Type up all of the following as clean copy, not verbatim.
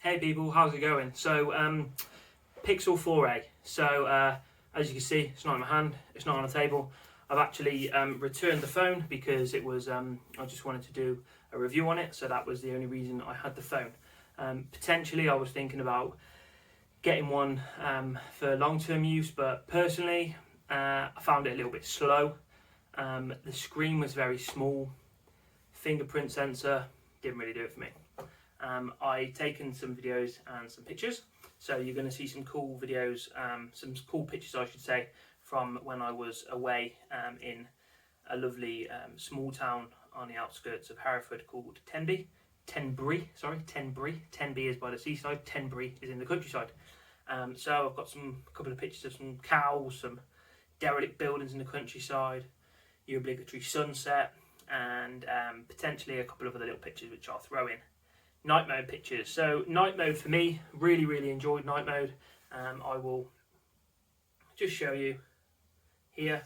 Hey people, how's it going? So, Pixel 4a. So, as you can see, it's not in my hand, it's not on the table. I've actually returned the phone because it was, I just wanted to do a review on it, so that was the only reason I had the phone. Potentially, I was thinking about getting one for long-term use, but personally, I found it a little bit slow. The screen was very small, fingerprint sensor didn't really do it for me. I've taken some videos and some pictures, so you're going to see some cool videos, some cool pictures I should say, from when I was away in a lovely small town on the outskirts of Hereford called Tenby. Tenby is by the seaside, Tenby is in the countryside. So I've got a couple of pictures of some cows, some derelict buildings in the countryside, your obligatory sunset, and potentially a couple of other little pictures which I'll throw in. Night mode pictures. So night mode for me, really enjoyed night mode. I will just show you here.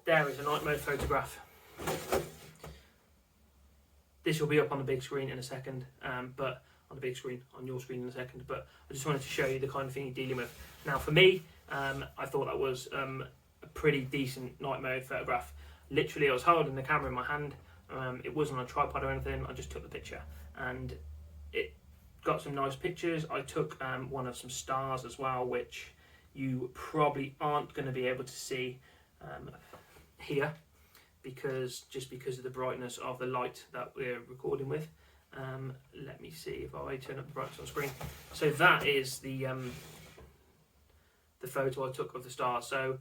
There is a night mode photograph. This will be up on the big screen in a second, but on the big screen, on your screen in a second, but I just wanted to show you the kind of thing you're dealing with. Now for me, I thought that was a pretty decent night mode photograph. Literally I was holding the camera in my hand, it wasn't on a tripod or anything, I just took the picture and it got some nice pictures. I took one of some stars as well, which you probably aren't going to be able to see here because of the brightness of the light that we're recording with. Let me see if I turn up the brightness on screen. So that is the photo I took of the stars. So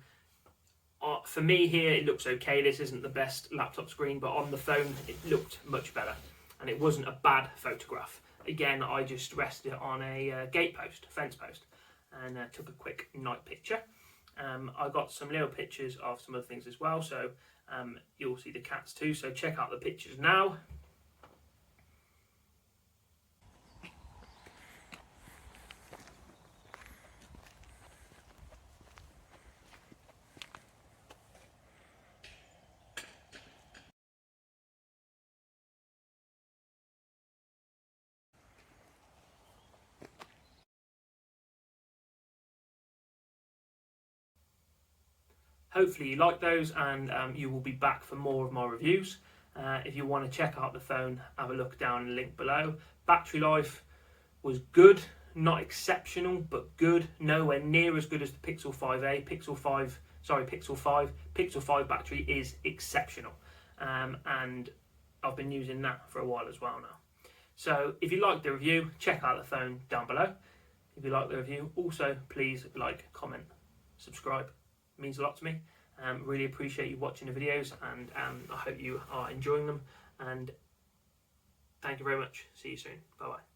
for me here it looks okay. This isn't the best laptop screen, but on the phone it looked much better and it wasn't a bad photograph. Again, I just rested it on a gate post, fence post, and took a quick night picture. I got some little pictures of some other things as well, so you'll see the cats too, so check out the pictures now. Hopefully you like those, and you will be back for more of my reviews. If you want to check out the phone, have a look down in the link below. Battery life was good, not exceptional, but good. Nowhere near as good as the Pixel 5a. Pixel 5. Pixel 5 battery is exceptional, and I've been using that for a while as well now. So if you like the review, check out the phone down below. If you like the review, also please like, comment, subscribe. It means a lot to me. Really appreciate you watching the videos, and I hope you are enjoying them, and thank you very much. See you soon. Bye bye.